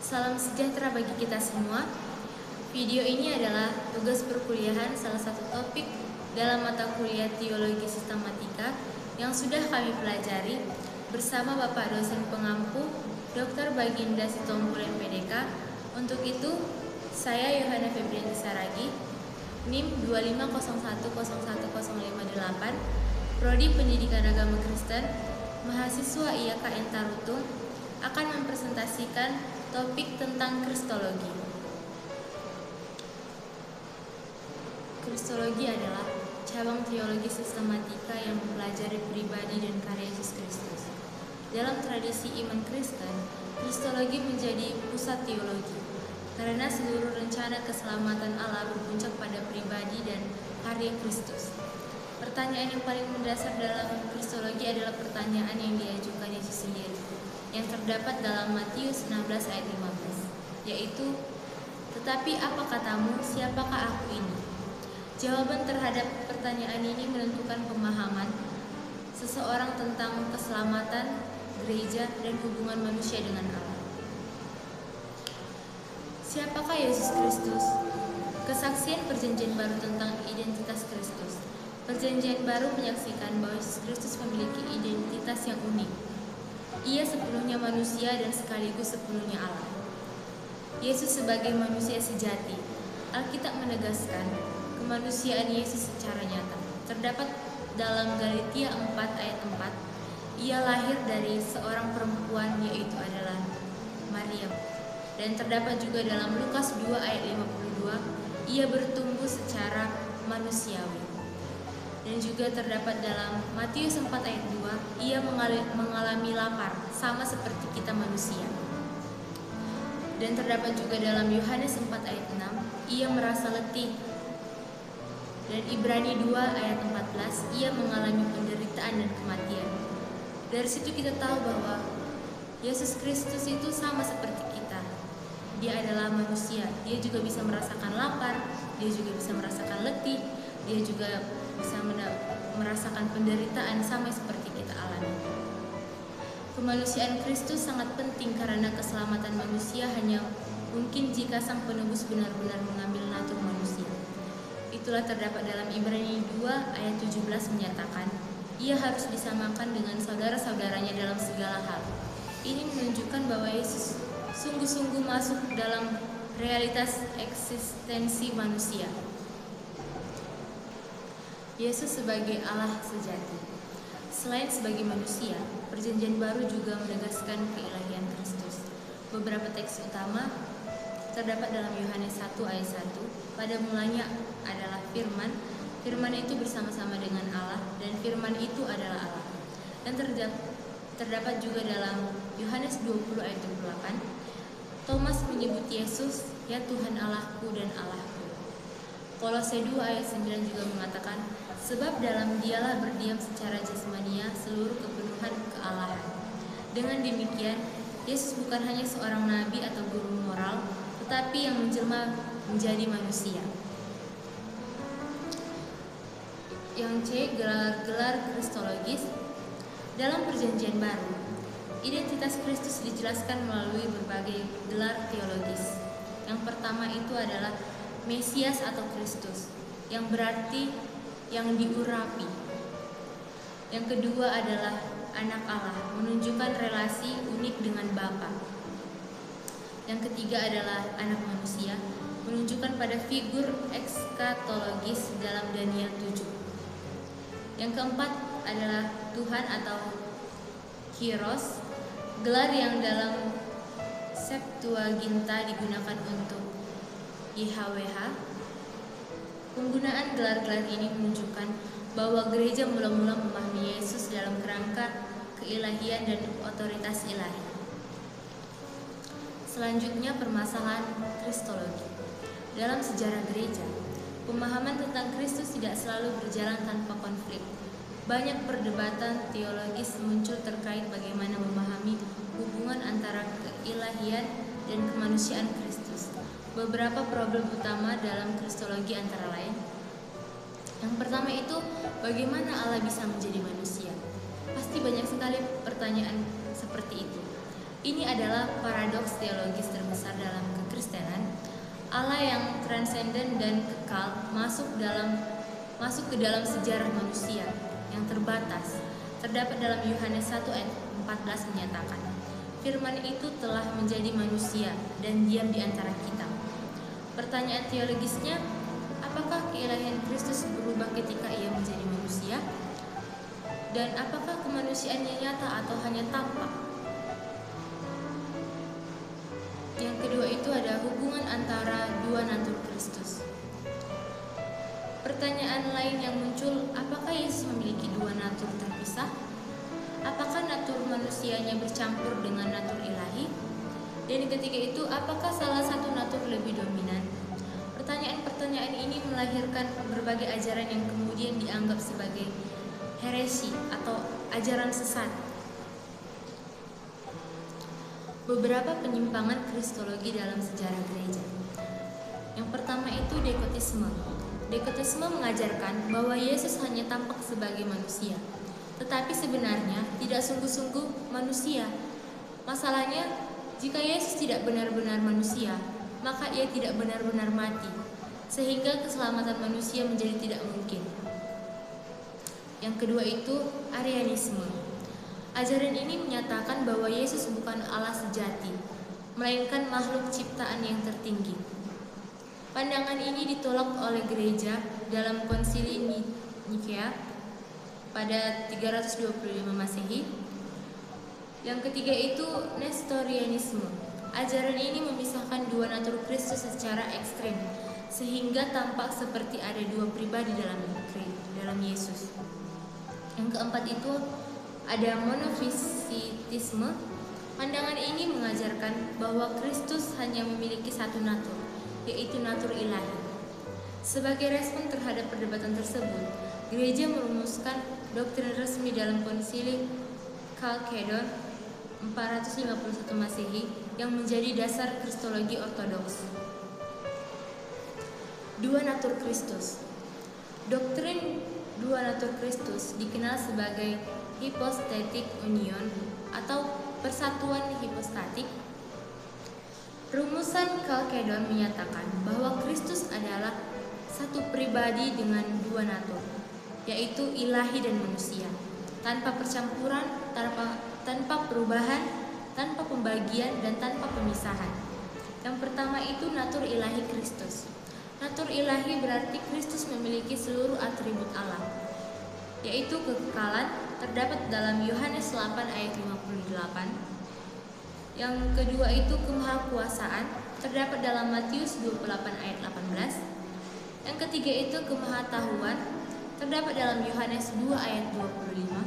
Salam sejahtera bagi kita semua. Video ini adalah tugas perkuliahan salah satu topik dalam mata kuliah Teologi Sistematika yang sudah kami pelajari bersama Bapak dosen pengampu Dr. Baginda Sitompul MPDK. Untuk itu, saya Yohana Febrianti Saragi, NIM 250101058, Prodi Pendidikan Agama Kristen, mahasiswa IAKN Tarutung, akan mempresentasikan topik tentang Kristologi. Kristologi adalah cabang teologi sistematika yang mempelajari pribadi dan karya Yesus Kristus. Dalam tradisi iman Kristen, Kristologi menjadi pusat teologi, karena seluruh rencana keselamatan Allah berpuncak pada pribadi dan karya Kristus. Pertanyaan yang paling mendasar dalam Kristologi adalah pertanyaan yang diajukan Yesus sendiri, yang terdapat dalam Matius 16 ayat 15, yaitu, "Tetapi apa katamu, siapakah aku ini?" Jawaban terhadap pertanyaan ini menentukan pemahaman seseorang tentang keselamatan, gereja, dan hubungan manusia dengan Allah. Siapakah Yesus Kristus? Kesaksian Perjanjian Baru tentang identitas Kristus. Perjanjian Baru menyaksikan bahwa Yesus Kristus memiliki identitas yang unik. Ia sepenuhnya manusia dan sekaligus sepenuhnya Allah. Yesus sebagai manusia sejati. Alkitab menegaskan kemanusiaan Yesus secara nyata. Terdapat dalam Galatia 4 ayat 4, ia lahir dari seorang perempuan, yaitu adalah Maria. Dan terdapat juga dalam Lukas 2 ayat 52, ia bertumbuh secara manusiawi. Dan juga terdapat dalam Matius 4 ayat 2, ia mengalami lapar, sama seperti kita manusia. Dan terdapat juga dalam Yohanes 4 ayat 6, ia merasa letih. Dan Ibrani 2 ayat 14, ia mengalami penderitaan dan kematian. Dari situ kita tahu bahwa Yesus Kristus itu sama seperti kita. Dia adalah manusia, dia juga bisa merasakan lapar, dia juga bisa merasakan letih, dia juga bisa merasakan penderitaan sama seperti kita alami. Kemanusiaan Kristus sangat penting karena keselamatan manusia hanya mungkin jika Sang Penebus benar-benar mengambil natur manusia. Itulah terdapat dalam Ibrani 2 ayat 17 menyatakan, ia harus disamakan dengan saudara-saudaranya dalam segala hal. Ini menunjukkan bahwa Yesus sungguh-sungguh masuk dalam realitas eksistensi manusia. Yesus sebagai Allah sejati. Selain sebagai manusia, Perjanjian Baru juga menegaskan keilahian Kristus. Beberapa teks utama terdapat dalam Yohanes 1 ayat 1. Pada mulanya adalah Firman. Firman itu bersama-sama dengan Allah, dan Firman itu adalah Allah. Dan terdapat juga dalam Yohanes 20 ayat 28. Thomas menyebut Yesus, "Ya Tuhan Allahku dan Allahku." Kolose 2 ayat 9 juga mengatakan, sebab dalam dialah berdiam secara jasmania seluruh kepenuhan kealahan. Dengan demikian, Yesus bukan hanya seorang nabi atau guru moral, tetapi yang menjelma menjadi manusia. Yang C, gelar-gelar kristologis. Dalam Perjanjian Baru, identitas Kristus dijelaskan melalui berbagai gelar teologis. Yang pertama itu adalah Mesias atau Kristus, yang berarti yang diurapi. Yang kedua adalah anak Allah, menunjukkan relasi unik dengan Bapa. Yang ketiga adalah anak manusia, menunjukkan pada figur ekskatologis dalam Daniel 7. Yang keempat adalah Tuhan atau Kyrios, gelar yang dalam Septuaginta digunakan untuk YHWH. Penggunaan gelar-gelar ini menunjukkan bahwa gereja mula-mula memahami Yesus dalam kerangka keilahian dan otoritas ilahi. Selanjutnya, permasalahan Kristologi. Dalam sejarah gereja, pemahaman tentang Kristus tidak selalu berjalan tanpa konflik. Banyak perdebatan teologis muncul terkait bagaimana memahami hubungan antara keilahian dan kemanusiaan Kristus. Beberapa problem utama dalam Kristologi antara lain. Yang pertama itu, bagaimana Allah bisa menjadi manusia? Pasti banyak sekali pertanyaan seperti itu. Ini adalah paradoks teologis terbesar dalam kekristenan. Allah yang transenden dan kekal masuk ke dalam sejarah manusia yang terbatas. Terdapat dalam Yohanes 1 ayat 14 menyatakan, Firman itu telah menjadi manusia dan diam di antara kita. Pertanyaan teologisnya, apakah keilahian Kristus berubah ketika ia menjadi manusia? Dan apakah kemanusiaannya nyata atau hanya tampak? Yang kedua itu ada hubungan antara dua natur Kristus. Pertanyaan lain yang muncul, apakah Yesus memiliki dua natur terpisah? Apakah natur manusianya bercampur dengan natur ilahi? Dan ketiga itu, apakah salah satu natur lebih dominan? Pertanyaan-pertanyaan ini melahirkan berbagai ajaran yang kemudian dianggap sebagai heresi atau ajaran sesat. Beberapa penyimpangan kristologi dalam sejarah gereja. Yang pertama itu dekotisme. Dekotisme mengajarkan bahwa Yesus hanya tampak sebagai manusia, tetapi sebenarnya tidak sungguh-sungguh manusia. Masalahnya, jika Yesus tidak benar-benar manusia, maka ia tidak benar-benar mati, sehingga keselamatan manusia menjadi tidak mungkin. Yang kedua itu Arianisme. Ajaran ini menyatakan bahwa Yesus bukan Allah sejati, melainkan makhluk ciptaan yang tertinggi. Pandangan ini ditolak oleh gereja dalam Konsili Nikea pada 325 Masehi. Yang ketiga itu Nestorianisme. Ajaran ini memisahkan dua natur Kristus secara ekstrim, sehingga tampak seperti ada dua pribadi dalam Yesus. Yang keempat itu ada monofisitisme. Pandangan ini mengajarkan bahwa Kristus hanya memiliki satu natur, yaitu natur ilahi. Sebagai respon terhadap perdebatan tersebut, gereja merumuskan doktrin resmi dalam Konsili Chalcedon 451 Masehi yang menjadi dasar kristologi ortodoks. Dua natur Kristus. Doktrin dua natur Kristus dikenal sebagai hypostatic union atau persatuan hipostatik. Rumusan Chalcedon menyatakan bahwa Kristus adalah satu pribadi dengan dua natur, yaitu ilahi dan manusia, tanpa percampuran, tanpa perubahan, tanpa pembagian, dan tanpa pemisahan. Yang pertama itu natur ilahi Kristus. Natur ilahi berarti Kristus memiliki seluruh atribut Allah, yaitu kekekalan, terdapat dalam Yohanes 8 ayat 58. Yang kedua itu kemahakuasaan, terdapat dalam Matius 28 ayat 18. Yang ketiga itu kemahatahuan, terdapat dalam Yohanes 2 ayat 25.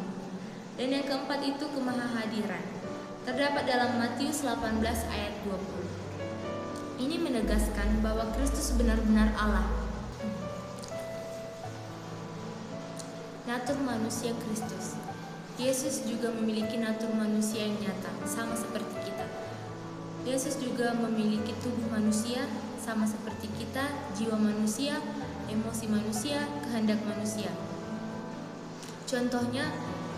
Dan yang keempat itu kemahahadiran, terdapat dalam Matius 18 ayat 20. Ini menegaskan bahwa Kristus benar-benar Allah. Natur manusia Kristus. Yesus juga memiliki natur manusia yang nyata, sama seperti kita. Yesus juga memiliki tubuh manusia, sama seperti kita, jiwa manusia, emosi manusia, kehendak manusia. Contohnya,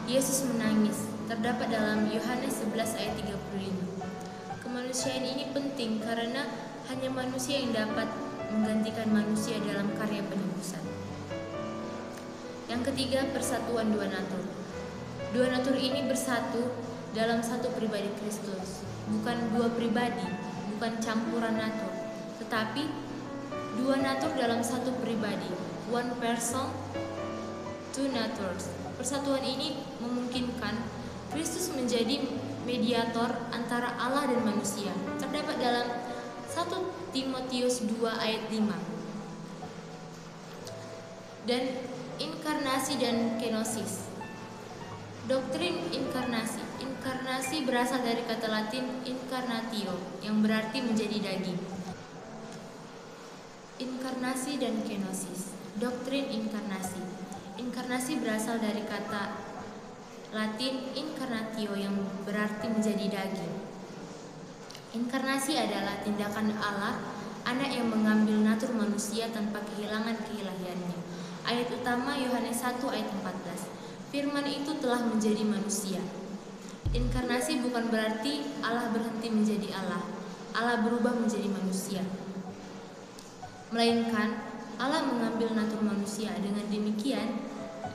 Yesus menangis, terdapat dalam Yohanes 11 ayat 35. Kemanusiaan ini penting karena hanya manusia yang dapat menggantikan manusia dalam karya penebusan. Yang ketiga, persatuan dua natur. Dua natur ini bersatu dalam satu pribadi Kristus, bukan dua pribadi, bukan campuran natur, tetapi dua natur dalam satu pribadi, one person, two natures. Persatuan ini memungkinkan Kristus menjadi mediator antara Allah dan manusia, terdapat dalam 1 Timotius 2 ayat 5. Dan inkarnasi dan kenosis. Doktrin inkarnasi. Inkarnasi berasal dari kata Latin incarnatio, yang berarti menjadi daging. Inkarnasi dan kenosis. Doktrin inkarnasi. Inkarnasi berasal dari kata Latin incarnatio, yang berarti menjadi daging. Inkarnasi adalah tindakan Allah, Anak yang mengambil natur manusia tanpa kehilangan keilahiannya. Ayat utama Yohanes 1 ayat 14. Firman itu telah menjadi manusia. Inkarnasi bukan berarti Allah berhenti menjadi Allah. Allah berubah menjadi manusia. Melainkan Allah mengambil natur manusia. Dengan demikian,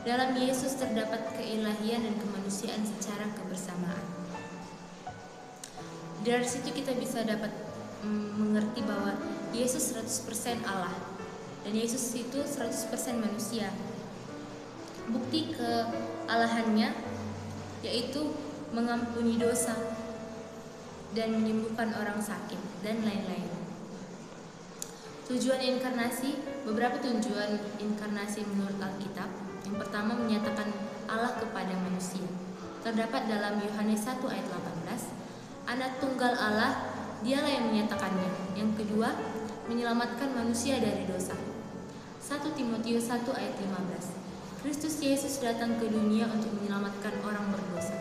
dalam Yesus terdapat keilahian dan kemanusiaan secara kebersamaan. Dari situ kita bisa dapat mengerti bahwa Yesus 100% Allah dan Yesus itu 100% manusia. Bukti kealahannya yaitu mengampuni dosa dan menyembuhkan orang sakit dan lain-lain. Tujuan inkarnasi, beberapa tujuan inkarnasi menurut Alkitab. Yang pertama, menyatakan Allah kepada manusia. Terdapat dalam Yohanes 1 ayat 18, Anak tunggal Allah, dialah yang menyatakannya. Yang kedua, menyelamatkan manusia dari dosa. 1 Timotius 1 ayat 15, Kristus Yesus datang ke dunia untuk menyelamatkan orang berdosa.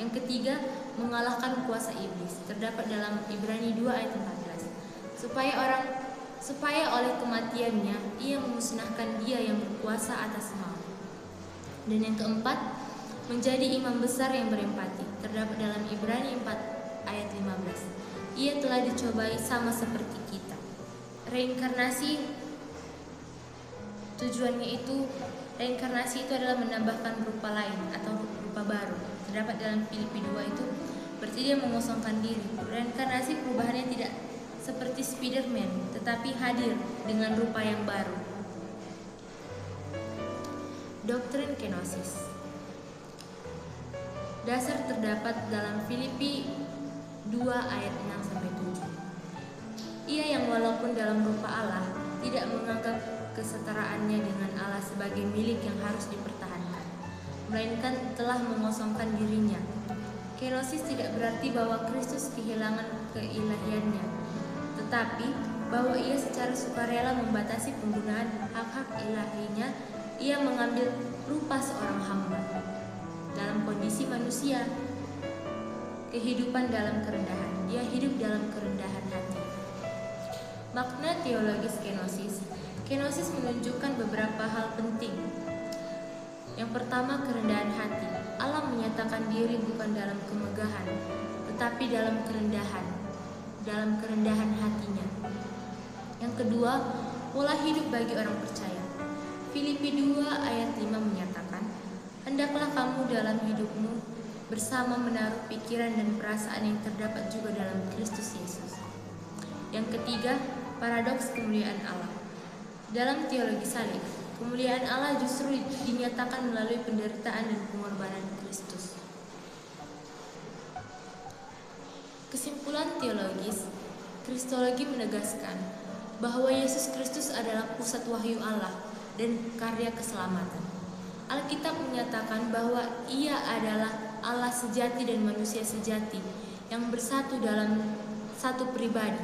Yang ketiga, mengalahkan kuasa iblis. Terdapat dalam Ibrani 2 ayat 14, supaya oleh kematiannya ia memusnahkan dia yang berkuasa atas maut. Dan yang keempat, menjadi imam besar yang berempati. Terdapat dalam Ibrani 4 ayat 15, ia telah dicobai sama seperti kita. Reinkarnasi, tujuannya itu, reinkarnasi itu adalah menambahkan rupa lain atau rupa baru. Terdapat dalam Filipi 2 itu, berarti dia mengosongkan diri. Reinkarnasi perubahannya tidak seperti Spiderman, tetapi hadir dengan rupa yang baru. Doktrin kenosis. Dasar terdapat dalam Filipi 2 ayat 6-7. Ia yang walaupun dalam rupa Allah tidak menganggap kesetaraannya dengan Allah sebagai milik yang harus dipertahankan, melainkan telah mengosongkan dirinya. Kenosis tidak berarti bahwa Kristus kehilangan keilahiannya, tetapi bahwa ia secara sukarela membatasi penggunaan hak-hak ilahinya. Ia mengambil rupa seorang hamba dalam kondisi manusia, kehidupan dalam kerendahan. Dia hidup dalam kerendahan hati. Makna teologis kenosis. Kenosis menunjukkan beberapa hal penting. Yang pertama, kerendahan hati. Allah menyatakan diri bukan dalam kemegahan, tetapi dalam kerendahan hatinya. Yang kedua, pola hidup bagi orang percaya. Filipi 2 ayat 5 menyatakan, hendaklah kamu dalam hidupmu bersama menaruh pikiran dan perasaan yang terdapat juga dalam Kristus Yesus. Yang ketiga, paradoks kemuliaan Allah. Dalam teologi salib, kemuliaan Allah justru dinyatakan melalui penderitaan dan pengorbanan Kristus. Kesimpulan teologis, Kristologi menegaskan bahwa Yesus Kristus adalah pusat wahyu Allah dan karya keselamatan. Alkitab menyatakan bahwa ia adalah Allah sejati dan manusia sejati yang bersatu dalam satu pribadi.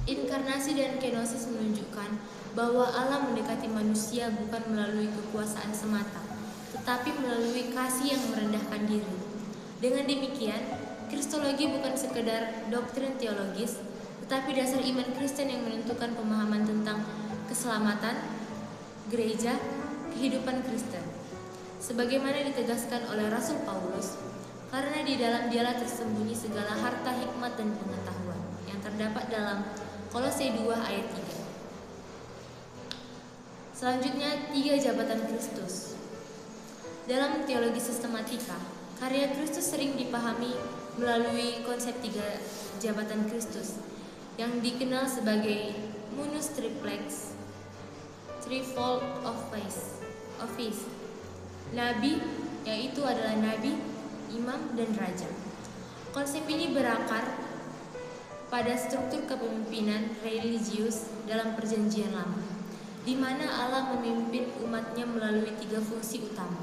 Inkarnasi dan kenosis menunjukkan bahwa Allah mendekati manusia bukan melalui kekuasaan semata, tetapi melalui kasih yang merendahkan diri. Dengan demikian, Kristologi bukan sekedar doktrin teologis, tetapi dasar iman Kristen yang menentukan pemahaman tentang keselamatan, gereja, kehidupan Kristen. Sebagaimana ditegaskan oleh Rasul Paulus, karena di dalam dialah tersembunyi segala harta hikmat dan pengetahuan, yang terdapat dalam Kolose 2 ayat 3. Selanjutnya, 3 jabatan Kristus. Dalam teologi sistematika, karya Kristus sering dipahami melalui konsep 3 jabatan Kristus yang dikenal sebagai munus triplex, threefold office. Nabi, yaitu adalah nabi, imam, dan raja. Konsep ini berakar pada struktur kepemimpinan religius dalam Perjanjian Lama, di mana Allah memimpin umatnya melalui 3 fungsi utama.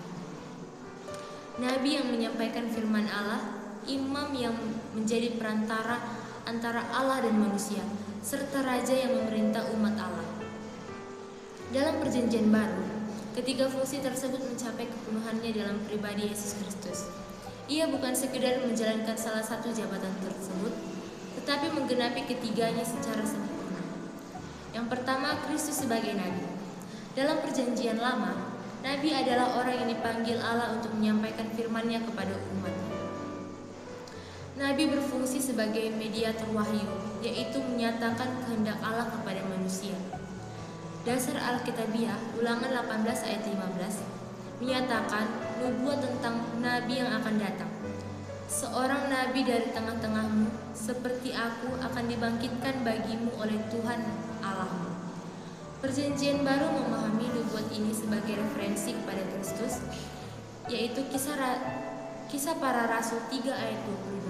Nabi yang menyampaikan firman Allah, imam yang menjadi perantara antara Allah dan manusia, serta raja yang memerintah umat Allah. Dalam Perjanjian Baru, ketiga fungsi tersebut mencapai kepenuhannya dalam pribadi Yesus Kristus. Ia bukan sekedar menjalankan salah satu jabatan tersebut, tetapi menggenapi ketiganya secara sempurna. Yang pertama, Kristus sebagai Nabi. Dalam Perjanjian Lama, Nabi adalah orang yang dipanggil Allah untuk menyampaikan firman-Nya kepada umat-Nya. Nabi berfungsi sebagai mediator wahyu, yaitu menyatakan kehendak Allah kepada manusia. Dasar Alkitabiah, Ulangan 18 ayat 15, menyatakan nubuat tentang Nabi yang akan datang. Seorang Nabi dari tengah-tengahmu, seperti aku, akan dibangkitkan bagimu oleh Tuhan Allahmu. Perjanjian Baru memahami nubuat ini sebagai referensi kepada Kristus, yaitu Kisah Para Rasul 3 ayat 22.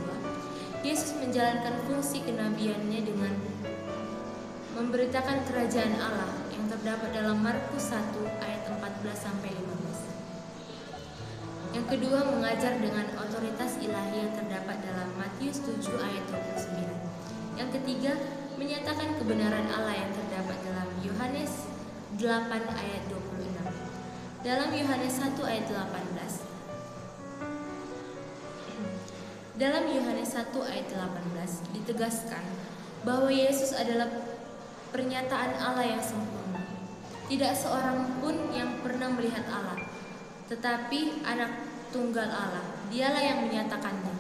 Yesus menjalankan fungsi kenabiannya dengan memberitakan kerajaan Allah yang terdapat dalam Markus 1 ayat 14-15. Yang kedua, mengajar dengan otoritas ilahi yang terdapat dalam Matius 7 ayat 29. Yang ketiga, menyatakan kebenaran Allah yang terdapat dalam Yohanes 8 ayat 26. Dalam Yohanes 1 ayat 18, dalam Yohanes 1 ayat 18 ditegaskan bahwa Yesus adalah pernyataan Allah yang sempurna. Tidak seorang pun yang pernah melihat Allah, tetapi Anak Tunggal Allah, Dialah yang menyatakannya.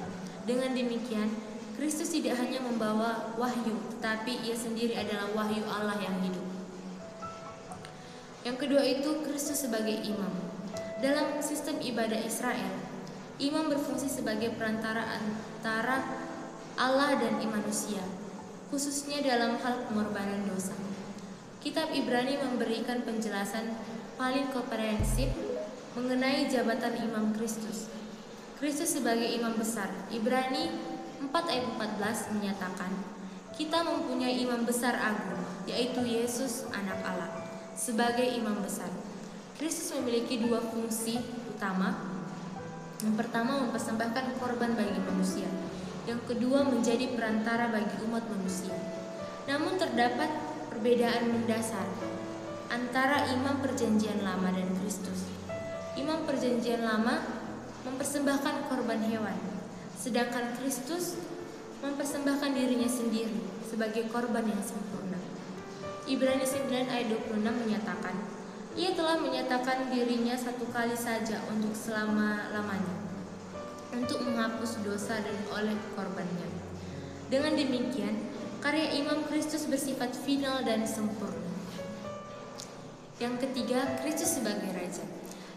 Dengan demikian, Kristus tidak hanya membawa wahyu, tetapi Ia sendiri adalah wahyu Allah yang hidup. Yang kedua itu Kristus sebagai imam. Dalam sistem ibadah Israel, imam berfungsi sebagai perantara antara Allah dan manusia, khususnya dalam hal pengorbanan dosa. Kitab Ibrani memberikan penjelasan paling komprehensif mengenai jabatan imam Kristus. Kristus sebagai imam besar. Ibrani 4 ayat 14 menyatakan, kita mempunyai imam besar agung, yaitu Yesus anak Allah, sebagai imam besar. Kristus memiliki dua fungsi utama. Yang pertama, mempersembahkan korban bagi manusia. Yang kedua, menjadi perantara bagi umat manusia. Namun terdapat perbedaan mendasar antara imam perjanjian lama dan Kristus. Imam perjanjian lama mempersembahkan korban hewan, sedangkan Kristus mempersembahkan dirinya sendiri sebagai korban yang sempurna. Ibrani 9 ayat 26 menyatakan, Ia telah menyatakan dirinya satu kali saja untuk selama-lamanya, untuk menghapus dosa dan oleh korbannya. Dengan demikian, karya imam Kristus bersifat final dan sempurna. Yang ketiga, Kristus sebagai Raja.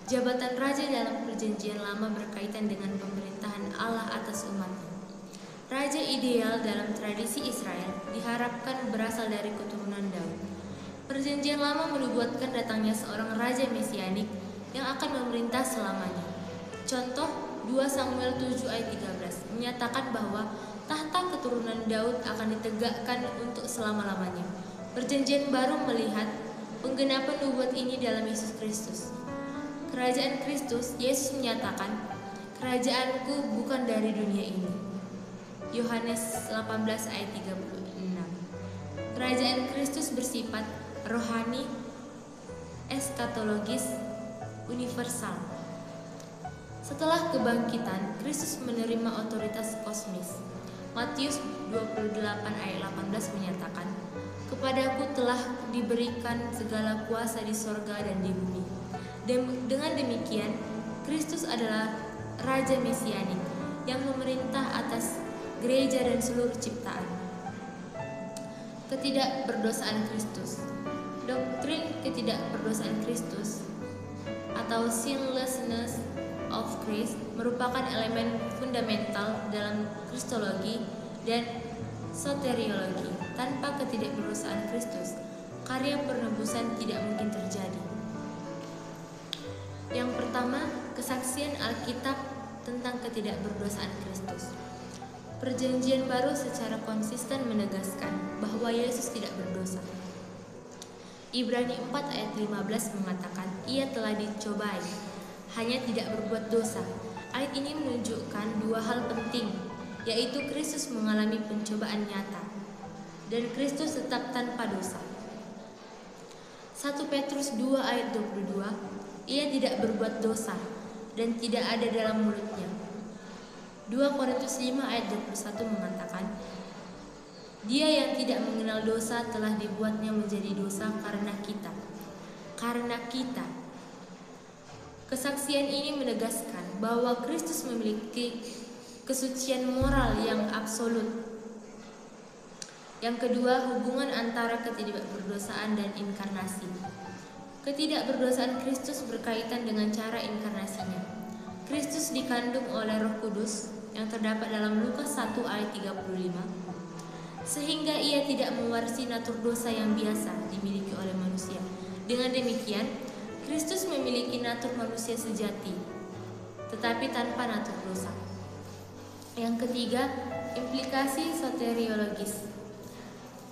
Jabatan Raja dalam perjanjian lama berkaitan dengan pemerintahan Allah atas umatnya. Raja ideal dalam tradisi Israel diharapkan berasal dari keturunan Daud. Perjanjian lama menubuatkan datangnya seorang raja mesianik yang akan memerintah selamanya. Contoh 2 Samuel 7 ayat 13 menyatakan bahwa tahta keturunan Daud akan ditegakkan untuk selama-lamanya. Perjanjian Baru melihat penggenapan nubuat ini dalam Yesus Kristus. Kerajaan Kristus, Yesus menyatakan, "Kerajaanku bukan dari dunia ini." Yohanes 18 ayat 36. Kerajaan Kristus bersifat rohani, eskatologis, universal. Setelah kebangkitan, Kristus menerima otoritas kosmis. Matius 28 ayat 18 menyatakan, "Kepadaku telah diberikan segala kuasa di sorga dan di bumi." Dengan demikian, Kristus adalah Raja Mesianik yang memerintah atas gereja dan seluruh ciptaan. Ketidakberdosaan Kristus. Doktrin ketidakberdosaan Kristus atau sinlessness of Christ merupakan elemen fundamental dalam kristologi dan soteriologi. Tanpa ketidakberdosaan Kristus, karya penebusan tidak mungkin terjadi. Yang pertama, kesaksian Alkitab tentang ketidakberdosaan Kristus. Perjanjian Baru secara konsisten menegaskan bahwa Yesus tidak berdosa. Ibrani 4 ayat 15 mengatakan, Ia telah dicobai, hanya tidak berbuat dosa. Ayat ini menunjukkan dua hal penting, yaitu Kristus mengalami pencobaan nyata dan Kristus tetap tanpa dosa. 1 Petrus 2 ayat 22, Ia tidak berbuat dosa dan tidak ada dalam mulutnya. 2 Korintus 5 ayat 21 mengatakan, Dia yang tidak mengenal dosa telah dibuatnya menjadi dosa karena kita. Karena kita. Kesaksian ini menegaskan bahwa Kristus memiliki kesucian moral yang absolut. Yang kedua, hubungan antara ketidakberdosaan dan inkarnasi. Ketidakberdosaan Kristus berkaitan dengan cara inkarnasinya. Kristus dikandung oleh Roh Kudus yang terdapat dalam Lukas 1 ayat 35, sehingga ia tidak mewarisi natur dosa yang biasa dimiliki oleh manusia. Dengan demikian, Kristus memiliki natur manusia sejati, tetapi tanpa natur dosa. Yang ketiga, implikasi soteriologis.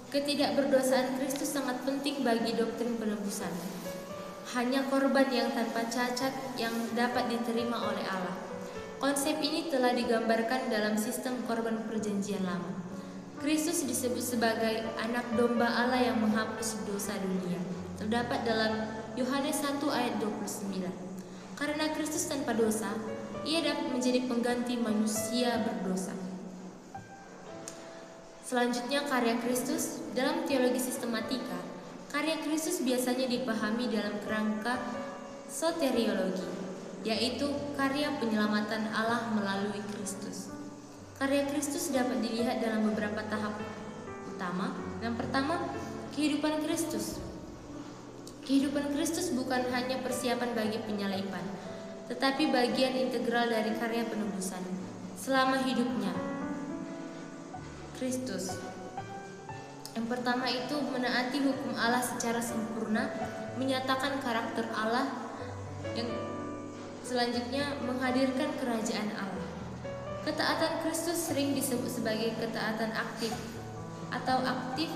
Ketidakberdosaan Kristus sangat penting bagi doktrin penebusan. Hanya korban yang tanpa cacat yang dapat diterima oleh Allah. Konsep ini telah digambarkan dalam sistem korban perjanjian lama. Kristus disebut sebagai anak domba Allah yang menghapus dosa dunia. Terdapat dalam Yohanes 1 ayat 29. Karena Kristus tanpa dosa, ia dapat menjadi pengganti manusia berdosa. Selanjutnya, karya Kristus. Dalam teologi sistematika, karya Kristus biasanya dipahami dalam kerangka soteriologi, yaitu karya penyelamatan Allah melalui Kristus. Karya Kristus dapat dilihat dalam beberapa tahap utama. Yang pertama, kehidupan Kristus. Kehidupan Kristus bukan hanya persiapan bagi penyaliban, tetapi bagian integral dari karya penebusan. Selama hidupnya, Kristus yang pertama itu menaati hukum Allah secara sempurna, menyatakan karakter Allah. Yang selanjutnya, menghadirkan kerajaan Allah. Ketaatan Kristus sering disebut sebagai ketaatan aktif atau active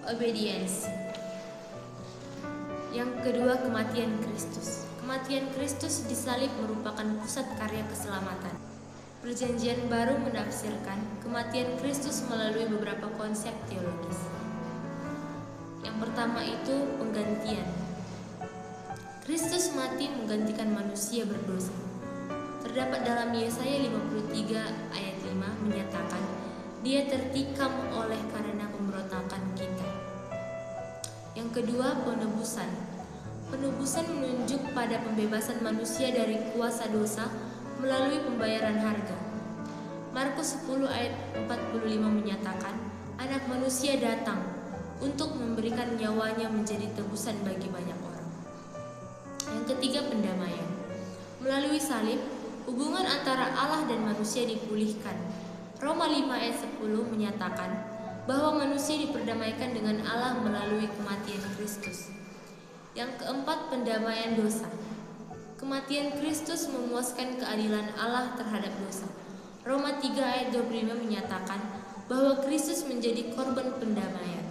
obedience. Yang kedua, kematian Kristus. Kematian Kristus disalib merupakan pusat karya keselamatan. Perjanjian Baru menafsirkan kematian Kristus melalui beberapa konsep teologis. Yang pertama itu penggantian. Kristus mati menggantikan manusia berdosa. Terdapat dalam Yesaya 53 ayat 5 menyatakan, Dia tertikam oleh karena pemberontakan kita. Yang kedua, penebusan. Penebusan menunjuk pada pembebasan manusia dari kuasa dosa melalui pembayaran harga. Markus 10 ayat 45 menyatakan, Anak manusia datang untuk memberikan nyawanya menjadi tebusan bagi banyak orang. Yang ketiga, pendamaian. Melalui salib, hubungan antara Allah dan manusia dipulihkan. Roma 5 ayat 10 menyatakan bahwa manusia diperdamaikan dengan Allah melalui kematian Kristus. Yang keempat, pendamaian dosa. Kematian Kristus memuaskan keadilan Allah terhadap dosa. Roma 3 ayat 25 menyatakan bahwa Kristus menjadi korban pendamaian.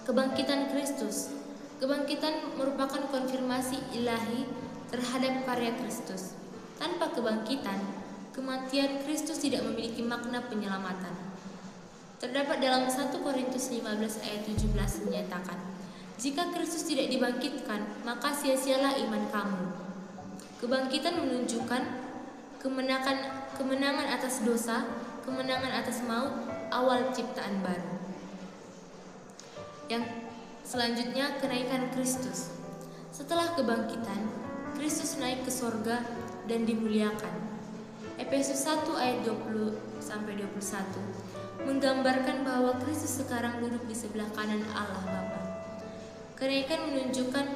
Kebangkitan Kristus. Kebangkitan merupakan konfirmasi ilahi terhadap karya Kristus. Tanpa kebangkitan, kematian Kristus tidak memiliki makna penyelamatan. Terdapat dalam 1 Korintus 15 ayat 17 menyatakan, Jika Kristus tidak dibangkitkan, maka sia-sialah iman kamu. Kebangkitan menunjukkan kemenangan atas dosa, kemenangan atas maut, awal ciptaan baru. Yang selanjutnya, kenaikan Kristus. Setelah kebangkitan, Kristus naik ke sorga dan dimuliakan. Efesus 1 ayat 20-21 menggambarkan bahwa Kristus sekarang duduk di sebelah kanan Allah Bapa. Kenaikan menunjukkan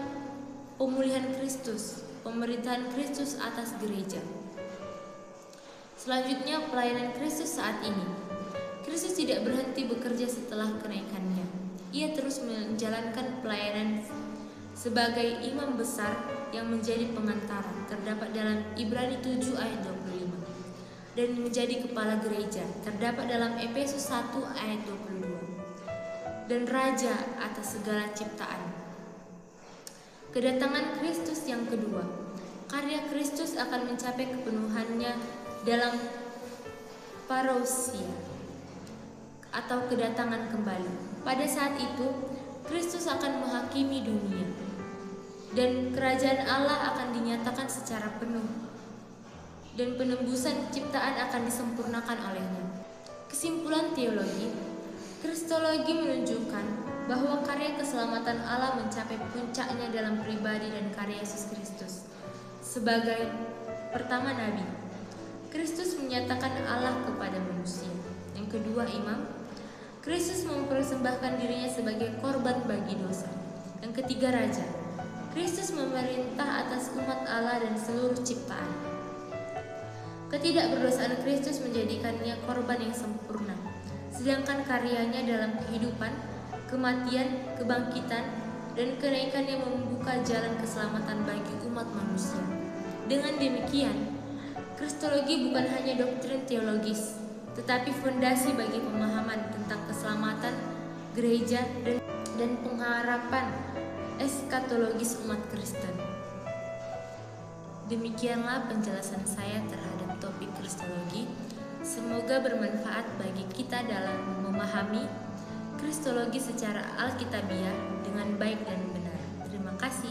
pemulihan Kristus, pemerintahan Kristus atas gereja. Selanjutnya, pelayanan Kristus saat ini. Kristus tidak berhenti bekerja setelah kenaikannya. Ia terus menjalankan pelayanan sebagai imam besar yang menjadi pengantara, terdapat dalam Ibrani 7 ayat 25. Dan menjadi kepala gereja, terdapat dalam Efesus 1 ayat 22. Dan raja atas segala ciptaan. Kedatangan Kristus yang kedua. Karya Kristus akan mencapai kepenuhannya dalam parousia atau kedatangan kembali. Pada saat itu, Kristus akan menghakimi dunia dan kerajaan Allah akan dinyatakan secara penuh. Dan penembusan ciptaan akan disempurnakan olehnya. Kesimpulan teologi, Kristologi menunjukkan bahwa karya keselamatan Allah mencapai puncaknya dalam pribadi dan karya Yesus Kristus. Sebagai pertama nabi, Kristus menyatakan Allah kepada manusia. Yang kedua imam, Kristus mempersembahkan dirinya sebagai korban bagi dosa. Yang ketiga raja, Kristus memerintah atas umat Allah dan seluruh ciptaan. Ketidakberdosaan Kristus menjadikannya korban yang sempurna, sedangkan karyanya dalam kehidupan, kematian, kebangkitan, dan kenaikannya membuka jalan keselamatan bagi umat manusia. Dengan demikian, Kristologi bukan hanya doktrin teologis, tetapi fondasi bagi pemahaman tentang keselamatan, gereja, dan pengharapan eskatologis umat Kristen. Demikianlah penjelasan saya terhadap topik Kristologi. Semoga bermanfaat bagi kita dalam memahami Kristologi secara alkitabiah dengan baik dan benar. Terima kasih.